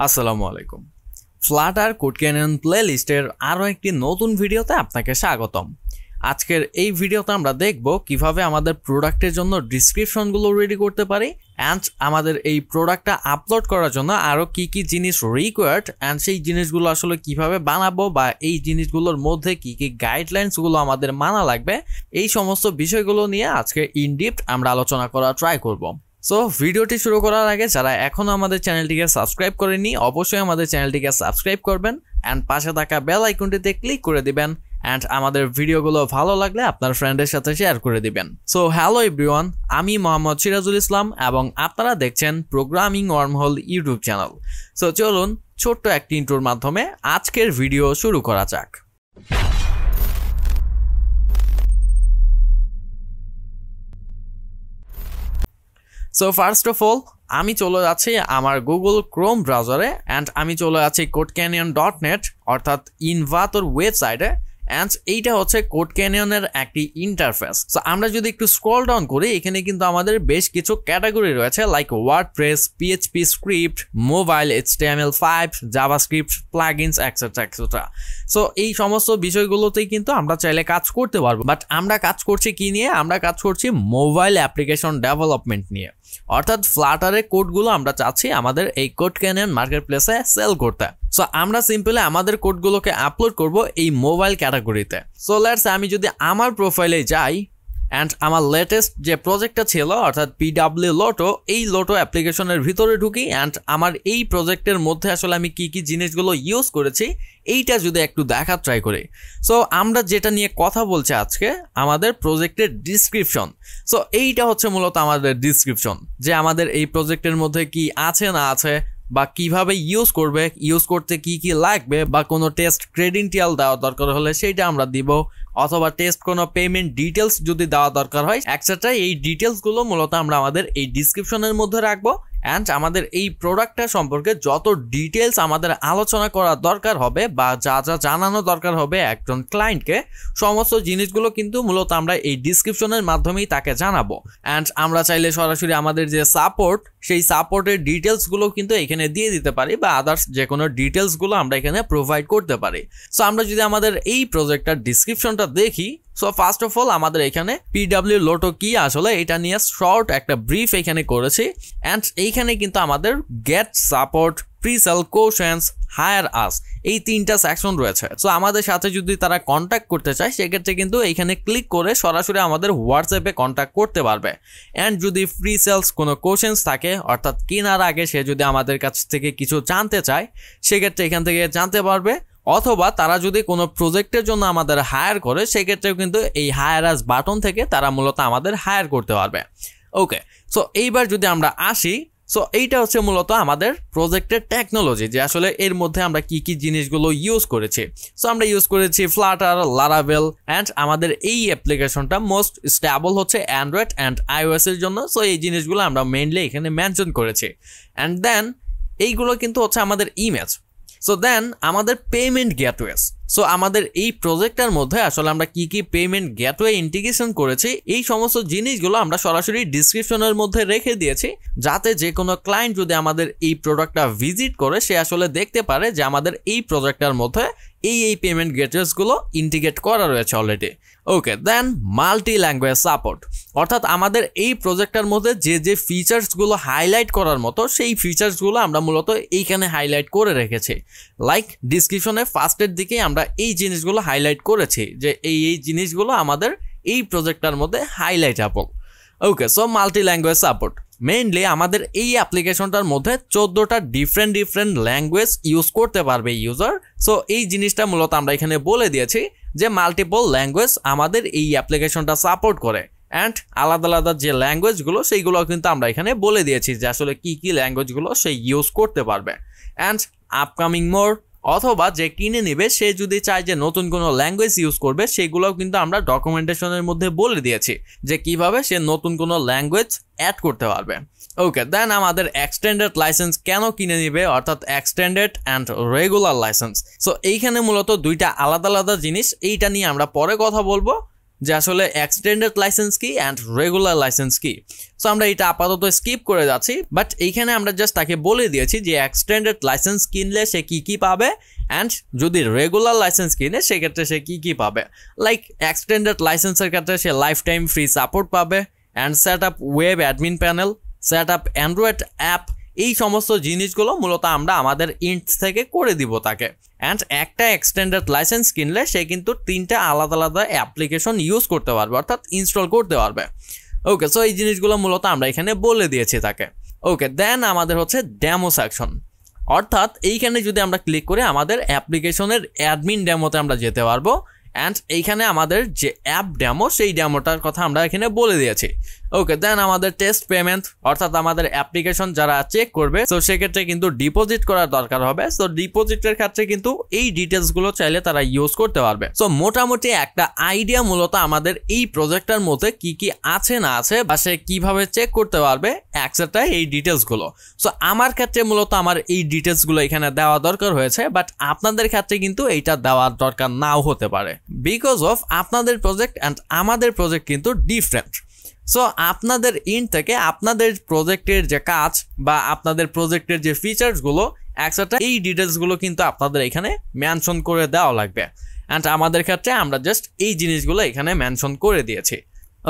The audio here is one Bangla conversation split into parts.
আসসালামু আলাইকুম। ফ্লাটার কোড ক্যানিয়ন প্লেলিস্টের আরও একটি নতুন ভিডিওতে আপনাকে স্বাগতম। আজকের এই ভিডিওতে আমরা দেখব কিভাবে আমাদের প্রোডাক্টের জন্য ডিসক্রিপশনগুলো রেডি করতে পারি অ্যান্ড আমাদের এই প্রোডাক্টটা আপলোড করার জন্য আরও কি কি জিনিস রিকোয়ার্ড অ্যান্ড সেই জিনিসগুলো আসলে কিভাবে বানাবো বা এই জিনিসগুলোর মধ্যে কি কি গাইডলাইন্সগুলো আমাদের মানা লাগবে, এই সমস্ত বিষয়গুলো নিয়ে আজকে ইনডিপথ আমরা আলোচনা করা ট্রাই করব। সো ভিডিওটি শুরু করার আগে যারা এখনও আমাদের চ্যানেলটিকে সাবস্ক্রাইব করেনি অবশ্যই আমাদের চ্যানেলটিকে সাবস্ক্রাইব করবেন অ্যান্ড পাশে থাকা বেল আইকনটিতে ক্লিক করে দিবেন অ্যান্ড আমাদের ভিডিওগুলো ভালো লাগলে আপনার ফ্রেন্ডের সাথে শেয়ার করে দিবেন। সো হ্যালো এভরিওয়ান, আমি মোহাম্মদ সিরাজুল ইসলাম এবং আপনারা দেখছেন programming wormhole YouTube channel. So চলুন ছোট্ট একটি ইন্ট্রোর মাধ্যমে আজকের ভিডিও শুরু করা যাক। সো ফার্স্ট অফ অল আমি চলে যাচ্ছি আমার গুগল ক্রোম ব্রাউজারে অ্যান্ড আমি চলে যাচ্ছি codecanion.net অর্থাৎ ইনভাতর ওয়েবসাইটে অ্যান্ড এইটা হচ্ছে কোড ক্যানিয়নের একটি ইন্টারফেস। সো আমরা যদি একটু স্ক্রল ডাউন করি এখানে কিন্তু আমাদের বেশ কিছু ক্যাটাগরি রয়েছে like WordPress, PHP script, mobile, HTML5, JavaScript, plugins etcetera etcetera. So এই সমস্ত বিষয়গুলোতেই কিন্তু আমরা চাইলে কাজ করতে পারবো, বাট আমরা কাজ করছি কি নিয়ে? আমরা কাজ করছি মোবাইল অ্যাপ্লিকেশন ডেভেলপমেন্ট নিয়ে, অর্থাৎ ফ্লাটারের কোডগুলো আমরা চাচ্ছি আমাদের এই কোড ক্যানিয়ন মার্কেট প্লেসে সেল করতে। সো আমরা সিম্পলি আমাদের কোডগুলোকে আপলোড করব এই মোবাইল ক্যাটাগরিতে। সো লেটস আমি যদি আমার প্রোফাইলে যাই অ্যান্ড আমার লেটেস্ট যে প্রজেক্টটা ছিল অর্থাৎ PW লোটো, এই লোটো অ্যাপ্লিকেশনের ভিতরে ঢুকি অ্যান্ড আমার এই প্রজেক্টের মধ্যে আসলে আমি কি কি জিনিসগুলো ইউজ করেছি এইটা যদি একটু দেখার ট্রাই করি। সো আমরা যেটা নিয়ে কথা বলছি আজকে আমাদের প্রজেক্টের ডিসক্রিপশন। সো এইটা হচ্ছে মূলত আমাদের ডিসক্রিপশন, যে আমাদের এই প্রজেক্টের মধ্যে কি আছে না আছে বা কিভাবে ইউজ করবে, ইউজ করতে কি কি লাগবে, বা কোনো টেস্ট ক্রেডেনশিয়াল দেওয়া দরকার হলে সেইটা আমরা দিব, অথবা টেস্ট কোনো পেমেন্ট ডিটেলস যদি দেওয়া দরকার হয় এক্সেট্রা। এই ডিটেলসগুলো মূলত আমরা আমাদের এই ডিসক্রিপশনের মধ্যে রাখবো অ্যান্ড আমাদের এই প্রোডাক্টটা সম্পর্কে যত ডিটেলস আমাদের আলোচনা করা দরকার হবে বা যা যা জানানো দরকার হবে একজন ক্লায়েন্টকে, সমস্ত জিনিসগুলো কিন্তু মূলত আমরা এই ডিসক্রিপশনের মাধ্যমেই তাকে জানাবো। অ্যান্ড আমরা চাইলে সরাসরি আমাদের যে সাপোর্ট সেই সাপোর্টের ডিটেলসগুলো কিন্তু এখানে দিয়ে দিতে পারি বা আদার্স যে কোনো ডিটেলসগুলো আমরা এখানে প্রোভাইড করতে পারি। সো আমরা যদি আমাদের এই প্রজেক্টটার ডিসক্রিপশনটা দেখি, সো ফার্স্ট অফ অল আমাদের এখানে PW লোটো কি আসলে এটা নিয়ে শর্ট একটা ব্রিফ এখানে করেছি অ্যান্ড এইখানে কিন্তু আমাদের get support, presale, questions, hire us, এই তিনটা সেকশন রয়েছে। সো আমাদের সাথে যদি তারা কন্ট্যাক্ট করতে চায় সেক্ষেত্রে কিন্তু এইখানে ক্লিক করে সরাসরি আমাদের হোয়াটসঅ্যাপে কন্ট্যাক্ট করতে পারবে। অ্যান্ড যদি ফ্রি সেলস কোনো কোশ্চেন্স থাকে অর্থাৎ কেনার আগে সে যদি আমাদের কাছ থেকে কিছু জানতে চায় সেক্ষেত্রে এখান থেকে জানতে পারবে, অথবা তারা যদি কোনো প্রজেক্টের জন্য আমাদের হায়ার করে সেক্ষেত্রেও কিন্তু এই হায়ার আস বাটন থেকে তারা মূলত আমাদের হায়ার করতে পারবে। ওকে, সো এইবার যদি আমরা আসি, সো এইটা হচ্ছে মূলত আমাদের প্রজেক্টের টেকনোলজি, যে আসলে এর মধ্যে আমরা কি কি জিনিসগুলো ইউজ করেছি। সো আমরা ইউজ করেছি ফ্লাটার, লারাভেল অ্যান্ড আমাদের এই অ্যাপ্লিকেশনটা মোস্ট স্টেবল হচ্ছে অ্যান্ড্রয়েড অ্যান্ড iOS এর জন্য। সো এই জিনিসগুলো আমরা মেইনলি এখানে মেনশন করেছি। অ্যান্ড দেন এইগুলো কিন্তু হচ্ছে আমাদের ইমেজ। সো দেন আমাদের পেমেন্ট গেটওয়েস। সো আমাদের এই প্রজেক্টের মধ্যে আসলে আমরা কি কি পেমেন্ট গেটওয়ে ইন্টিগ্রেশন করেছি এই সমস্ত জিনিসগুলো আমরা সরাসরি ডিসক্রিপশনের মধ্যে রেখে দিয়েছি, যাতে যে কোনো ক্লায়েন্ট যদি আমাদের এই প্রোডাক্টটা ভিজিট করে সে আসলে দেখতে পারে যে আমাদের এই প্রজেক্টটার মধ্যে এই পেমেন্ট গেটওয়েসগুলো ইন্টিগ্রেট করা রয়েছে অলরেডি। ওকে, দেন মাল্টি ল্যাঙ্গুয়েজ সাপোর্ট, অর্থাৎ আমাদের এই প্রজেক্টটার মধ্যে যে যে ফিচার্সগুলো হাইলাইট করার মতো সেই ফিচার্সগুলো আমরা মূলত এইখানে হাইলাইট করে রেখেছি। লাইক ডিসক্রিপশনে ফার্স্টের দিকে আমরা এই জিনিসগুলো হাইলাইট করেছি যে এই জিনিসগুলো আমাদের এই প্রজেক্টটার মধ্যে highlightable. Okay, so multi language support mainly আমাদের এই অ্যাপ্লিকেশনটার মধ্যে 14টা ডিফারেন্ট ল্যাঙ্গুয়েজ ইউজ করতে পারবে ইউজার। সো এই জিনিসটা মূলত আমরা এখানে বলে দিয়েছি যে মাল্টিপল ল্যাঙ্গুয়েজ আমাদের এই অ্যাপ্লিকেশনটা সাপোর্ট করে অ্যান্ড আলাদা আলাদা যে ল্যাঙ্গুয়েজগুলো সেইগুলো কিন্তু আমরা এখানে বলে দিয়েছি যে আসলে কি কি ল্যাঙ্গুয়েজগুলো সে ইউজ করতে পারবে। অ্যান্ড আপকামিং মোর, অথবা যে কিনে নেবে সে যদি চায় যে নতুন কোনো ল্যাঙ্গুয়েজ ইউজ করবে সেগুলোও কিন্তু আমরা ডকুমেন্টেশনের মধ্যে বলে দিয়েছি যে কিভাবে সে নতুন কোনো ল্যাঙ্গুয়েজ অ্যাড করতে পারবে। ওকে, দেন আমাদের এক্সটেন্ডেড লাইসেন্স কেন কিনে নিবে, অর্থাৎ extended and regular licence. So এইখানে মূলত দুইটা আলাদা আলাদা জিনিস, এইটা নিয়ে আমরা পরে কথা বলবো। যে আসলে এক্সটেন্ডেড লাইসেন্স কি অ্যান্ড রেগুলার লাইসেন্স কি। সো আমরা এটা আপাতত স্কিপ করে যাচ্ছি, বাট এইখানে আমরা জাস্ট তাকে বলে দিয়েছি যে এক্সটেন্ডেড লাইসেন্স কিনলে সে কি পাবে অ্যান্ড যদি রেগুলার লাইসেন্স কিনে সেক্ষেত্রে সে কি পাবে। লাইক এক্সটেন্ডেড লাইসেন্সের ক্ষেত্রে সে লাইফ টাইম ফ্রি সাপোর্ট পাবে and set up web admin panel, set up Android app, এই সমস্ত জিনিসগুলো মূলত আমরা আমাদের ইন্টস থেকে করে দিব তাকে। অ্যান্ড একটা এক্সটেন্ডেড লাইসেন্স কিনলে সে কিন্তু 3টা আলাদা আলাদা অ্যাপ্লিকেশন ইউজ করতে পারবে, অর্থাৎ ইনস্টল করতে পারবে। ওকে, সো এই জিনিসগুলো মূলত আমরা এখানে বলে দিয়েছি তাকে। ওকে, দেন আমাদের হচ্ছে ডেমো সেকশন, অর্থাৎ এইখানে যদি আমরা ক্লিক করে আমাদের অ্যাপ্লিকেশনের অ্যাডমিন ডেমোতে আমরা যেতে পারবো। অ্যান্ড এইখানে আমাদের যে অ্যাপ ডেমো সেই ডেমোটার কথা আমরা এখানে বলে দিয়েছি। ওকে, দেন আমাদের টেস্ট পেমেন্ট, অর্থাৎ আমাদের অ্যাপ্লিকেশন যারা চেক করবে তো সেক্ষেত্রে কিন্তু ডিপোজিট করার দরকার হবে। সো ডিপোজিটের ক্ষেত্রে কিন্তু এই ডিটেলসগুলো চাইলে তারা ইউজ করতে পারবে। সো মোটামুটি একটা আইডিয়া মূলত আমাদের এই প্রজেক্টটার মধ্যে কি আছে না আছে বা সে কিভাবে চেক করতে পারবে এক্সেট্রা এই ডিটেলসগুলো। সো আমার ক্ষেত্রে মূলত আমার এই ডিটেলসগুলো এখানে দেওয়া দরকার হয়েছে, বাট আপনাদের ক্ষেত্রে কিন্তু এইটা দেওয়ার দরকার নাও হতে পারে, বিকজ অফ আপনাদের প্রজেক্ট অ্যান্ড আমাদের প্রজেক্ট কিন্তু ডিফারেন্ট। সো আপনাদের ইন্ট থেকে আপনাদের প্রজেক্টের যে কাজ বা আপনাদের প্রজেক্টের যে ফিচার্সগুলো এক্সেট্রা এই ডিটেলসগুলো কিন্তু আপনাদের এখানে মেনশন করে দেওয়া লাগবে। অ্যান্ড আমাদের ক্ষেত্রে আমরা জাস্ট এই জিনিসগুলো এখানে মেনশন করে দিয়েছি।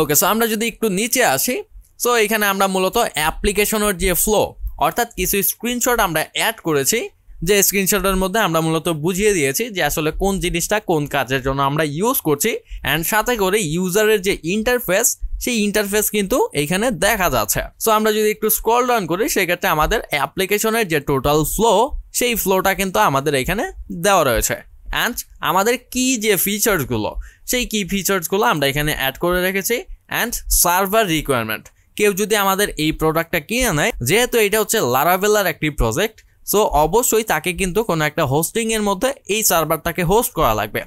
ওকে, সো আমরা যদি একটু নিচে আসি, সো এখানে আমরা মূলত অ্যাপ্লিকেশনের যে ফ্লো, অর্থাৎ কিছু স্ক্রিনশট আমরা অ্যাড করেছি, যে স্ক্রিনশটের মধ্যে আমরা মূলত বুঝিয়ে দিয়েছি যে আসলে কোন জিনিসটা কোন কাজের জন্য আমরা ইউজ করছি। অ্যান্ড সাথে করে ইউজারের যে ইন্টারফেস সেই ইন্টারফেস কিন্তু এখানে দেখা যাচ্ছে। সো আমরা যদি একটু স্ক্রল ডাউন করি সেক্ষেত্রে আমাদের অ্যাপ্লিকেশনের যে টোটাল ফ্লো সেই ফ্লোটা কিন্তু আমাদের এখানে দেওয়া রয়েছে। অ্যান্ড আমাদের কি যে ফিচার্সগুলো সেই কি ফিচার্সগুলো আমরা এখানে অ্যাড করে রেখেছি। অ্যান্ড সার্ভার রিকোয়ারমেন্ট, কেউ যদি আমাদের এই প্রোডাক্টটা কিনে নেয়, যেহেতু এটা হচ্ছে লারাভেলার একটি প্রজেক্ট, সো অবশ্যই তাকে কিন্তু কোনো একটা হোস্টিং এর মধ্যে এই সার্ভারটাকে হোস্ট করা লাগবে।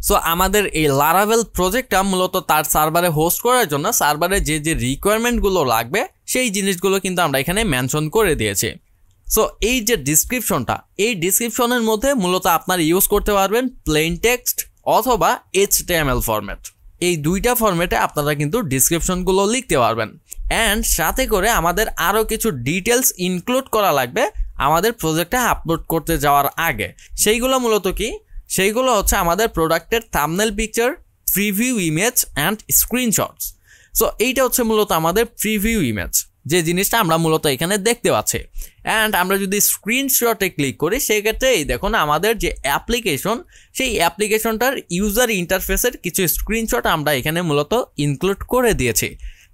সো আমাদের এই লারাভেল প্রজেক্টটা মূলত তার সার্ভারে হোস্ট করার জন্য সার্ভারে যে রিকোয়ারমেন্টগুলো লাগবে সেই জিনিসগুলো কিন্তু আমরা এখানে মেনশন করে দিয়েছি। সো এই যে ডিসক্রিপশনটা, এই ডিসক্রিপশনের মধ্যে মূলত আপনারা ইউজ করতে পারবেন প্লেন টেক্সট অথবা HTML ফরম্যাট। এই দুইটা ফরম্যাটে আপনারা কিন্তু ডিসক্রিপশনগুলো লিখতে পারবেন। অ্যান্ড সাথে করে আমাদের আরও কিছু ডিটেলস ইনক্লুড করা লাগবে আমাদের প্রজেক্টটা আপলোড করতে যাওয়ার আগে। সেইগুলো মূলত কি? সেইগুলো হচ্ছে আমাদের প্রোডাক্টের thumbnail picture, preview image and screenshots. So এইটা হচ্ছে মূলত আমাদের প্রিভিউ ইমেজ, যে জিনিসটা আমরা মূলত এখানে দেখতে পাচ্ছি। অ্যান্ড আমরা যদি স্ক্রিনশটে ক্লিক করি সেক্ষেত্রে এই দেখুন আমাদের যে অ্যাপ্লিকেশন সেই অ্যাপ্লিকেশনটার ইউজার ইন্টারফেসের কিছু স্ক্রিনশট আমরা এখানে মূলত ইনক্লুড করে দিয়েছি।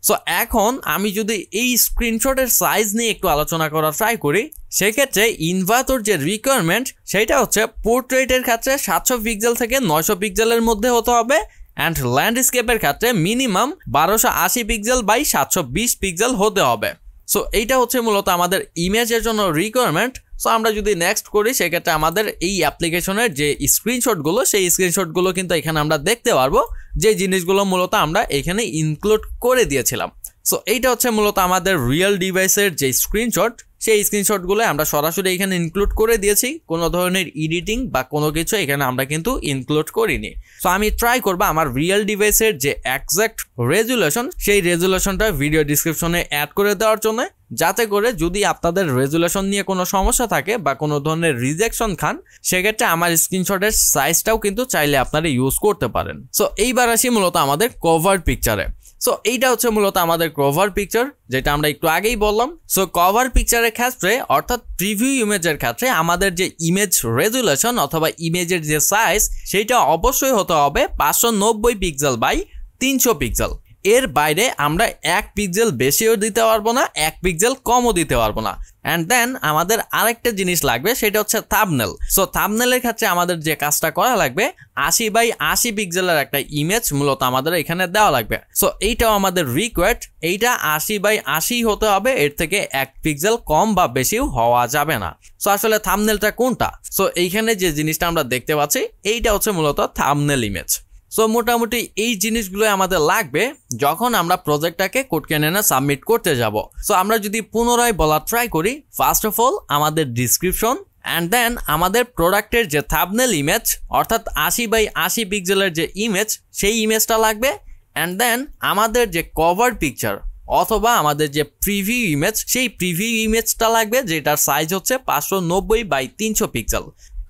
সো এখন আমি যদি এই স্ক্রিনশটের সাইজ নিয়ে একটু আলোচনা করার ট্রাই করি, সেক্ষেত্রে ইনভাতর যে রিকোয়ারমেন্ট সেটা হচ্ছে পোর্ট্রেটের ক্ষেত্রে 700 পিক্সেল থেকে 900 পিক্সেলের মধ্যে হতে হবে। অ্যান্ড ল্যান্ডস্কেপের ক্ষেত্রে মিনিমাম 1280 পিক্সেল বাই 720 পিক্সেল হতে হবে। সো এইটা হচ্ছে মূলত আমাদের ইমেজের জন্য রিকোয়ারমেন্ট। সো আমরা যদি নেক্সট করি সেক্ষেত্রে আমাদের এই অ্যাপ্লিকেশনের যে স্ক্রিনশটগুলো সেই স্ক্রিনশটগুলো কিন্তু এখানে আমরা দেখতে পারবো, যে জিনিসগুলো মূলত আমরা এখানে ইনক্লুড করে দিয়েছিলাম। সো এইটা হচ্ছে মূলত আমাদের রিয়েল ডিভাইসের যে স্ক্রিনশট, সেই স্ক্রিনশটগুলো আমরা সরাসরি এখানে ইনক্লুড করে দিয়েছি, কোনো ধরনের এডিটিং বা কোনো কিছু এখানে আমরা কিন্তু ইনক্লুড করিনি। সো আমি ট্রাই করবো আমার রিয়েল ডিভাইসের যে এক্সাক্ট রেজুলেশন সেই রেজুলেশনটা ভিডিও ডিসক্রিপশনে অ্যাড করে দেওয়ার জন্য, যাতে করে যদি আপনাদের রেজুলেশন নিয়ে কোনো সমস্যা থাকে বা কোনো ধরনের রিজেকশন খান সেক্ষেত্রে আমার স্ক্রিনশটের সাইজটাও কিন্তু চাইলে আপনারা ইউজ করতে পারেন। সো এইবার আসি মূলত আমাদের কভার পিকচারে। সো এইটা হচ্ছে মূলত আমাদের কভার পিকচার, যেটা আমরা একটু আগেই বললাম। সো কভার পিকচারের ক্ষেত্রে অর্থাৎ প্রিভিউ ইমেজের ক্ষেত্রে আমাদের যে ইমেজ রেজুলেশন অথবা ইমেজের যে সাইজ সেইটা অবশ্যই হতে হবে 590 পিক্সেল বাই 300 পিক্সেল। এর বাইরে আমরা 1 পিক্সেল বেশিও দিতে পারবো না, 1 পিক্সেল কমও দিতে পারবো না। অ্যান্ড দেন আমাদের আরেকটা জিনিস লাগবে, সেটা হচ্ছে থাম্বনেল। সো থাম্বনেলের ক্ষেত্রে আমাদের যে কাজটা করা লাগবে 80 বাই 80 পিক্সেলের একটা ইমেজ মূলত আমাদের এখানে দেওয়া লাগবে। সো এইটাও আমাদের রিকোয়ার্ড, এইটা 80 বাই 80 হতে হবে, এর থেকে 1 পিক্সেল কম বা বেশিও হওয়া যাবে না। সো আসলে থাম্বনেলটা কোনটা? সো এইখানে যে জিনিসটা আমরা দেখতে পাচ্ছি এইটা হচ্ছে মূলত থাম্বনেল ইমেজ। সো মোটামুটি এই জিনিসগুলো আমাদের লাগবে যখন আমরা প্রজেক্টটাকে কোডক্যানিয়নে সাবমিট করতে যাব। সো আমরা যদি পুনরায় বলা ট্রাই করি, ফার্স্ট অফ অল আমাদের ডিসক্রিপশন অ্যান্ড দেন আমাদের প্রোডাক্টের যে থাম্বনেল ইমেজ অর্থাৎ 80 বাই 80 পিক্সেলের যে ইমেজ সেই ইমেজটা লাগবে। অ্যান্ড দেন আমাদের যে কভার পিকচার অথবা আমাদের যে প্রিভিউ ইমেজ, সেই প্রিভিউ ইমেজটা লাগবে যেটার সাইজ হচ্ছে 590x300 পিক্সেল।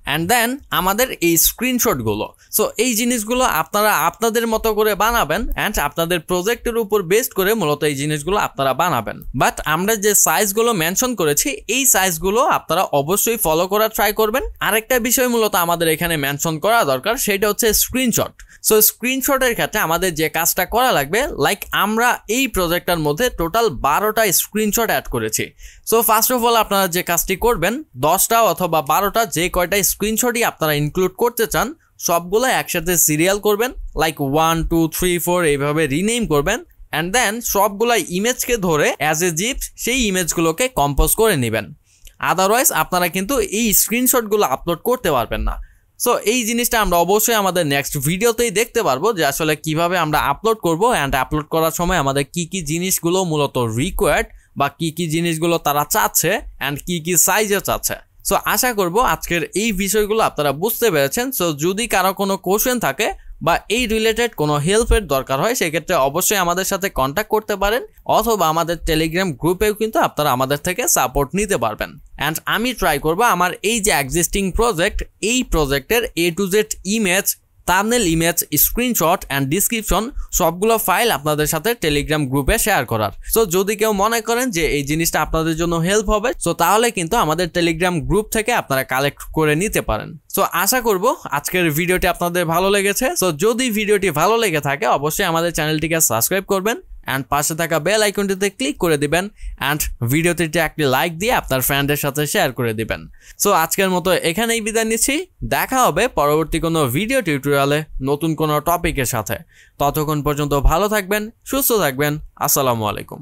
অ্যান্ড দেন আমাদের এই স্ক্রিনশটগুলো, সো এই জিনিসগুলো আপনারা আপনাদের মতো করে বানাবেন অ্যান্ড আপনাদের প্রজেক্টের উপর বেস্ট করে মূলত এই জিনিসগুলো আপনারা বানাবেন। বাট আমরা যে সাইজগুলো মেনশন করেছি এই সাইজগুলো আপনারা অবশ্যই ফলো করার ট্রাই করবেন। আরেকটা বিষয় মূলত আমাদের এখানে মেনশন করা দরকার, সেটা হচ্ছে স্ক্রিনশট। সো স্ক্রিনশটের ক্ষেত্রে আমাদের যে কাজটা করা লাগবে, লাইক আমরা এই প্রজেক্টটার মধ্যে টোটাল 12টা স্ক্রিনশট অ্যাড করেছি। সো ফার্স্ট অফ অল আপনারা যে কাজটি করবেন, 10টা অথবা 12টা যে কয়টা স্ক্রিনশটই আপনারা ইনক্লুড করতে চান সবগুলো একসাথে সিরিয়াল করবেন, লাইক 1 2 3 4 এইভাবে রিনেম করবেন। অ্যান্ড দেন সবগুলো ইমেজকে ধরে অ্যাজ এ জিপ সেই ইমেজগুলোকে কম্পোজ করে নেবেন। আদারওয়াইজ আপনারা কিন্তু এই স্ক্রিনশটগুলো আপলোড করতে পারবেন না। সো এই জিনিসটা আমরা অবশ্যই আমাদের নেক্সট ভিডিওতেই দেখতে পারবো যে আসলে কিভাবে আমরা আপলোড করব অ্যান্ড আপলোড করার সময় আমাদের কি কি জিনিসগুলো মূলত রিকোয়ার্ড বা কি কি জিনিসগুলো তারা চাচ্ছে অ্যান্ড কি কি সাইজে চাচ্ছে। সো আশা করব আজকের এই বিষয়গুলো আপনারা বুঝতে পেরেছেন। সো যদি কারো কোনো কোশ্চেন থাকে বা এই রিলেটেড কোনো হেল্পের দরকার হয় সেক্ষেত্রে অবশ্যই আমাদের সাথে কন্ট্যাক্ট করতে পারেন, অথবা আমাদের টেলিগ্রাম গ্রুপেও কিন্তু আপনারা আমাদের থেকে সাপোর্ট নিতে পারবেন। অ্যান্ড আমি ট্রাই করব আমার এই যে এক্সিস্টিং প্রজেক্ট, এই প্রজেক্টের A to Z image, thumbnail image, screenshot and description সবগুলো ফাইল আপনাদের সাথে টেলিগ্রাম গ্রুপে শেয়ার করার। সো যদি কেউ মনে করেন যে এই জিনিসটা আপনাদের জন্য হেল্প হবে, সো তাহলে কিন্তু আমাদের টেলিগ্রাম গ্রুপ থেকে আপনারা কালেক্ট করে নিতে পারেন। সো আশা করব আজকের ভিডিওটি আপনাদের ভালো লেগেছে। সো যদি ভিডিওটি ভালো লেগে থাকে অবশ্যই আমাদের চ্যানেলটিকে সাবস্ক্রাইব করবেন অ্যান্ড পাশে থাকা বেল আইকনটিতে ক্লিক করে দিবেন অ্যান্ড ভিডিওটিতে একটি লাইক দিয়ে আপনার ফ্রেন্ডের সাথে শেয়ার করে দিবেন। সো আজকের মতো এখানেই বিদায় নিচ্ছি, দেখা হবে পরবর্তী কোনো ভিডিও টিউটোরিয়ালে নতুন কোনো টপিকের সাথে। ততক্ষণ পর্যন্ত ভালো থাকবেন, সুস্থ থাকবেন। আসসালামু আলাইকুম।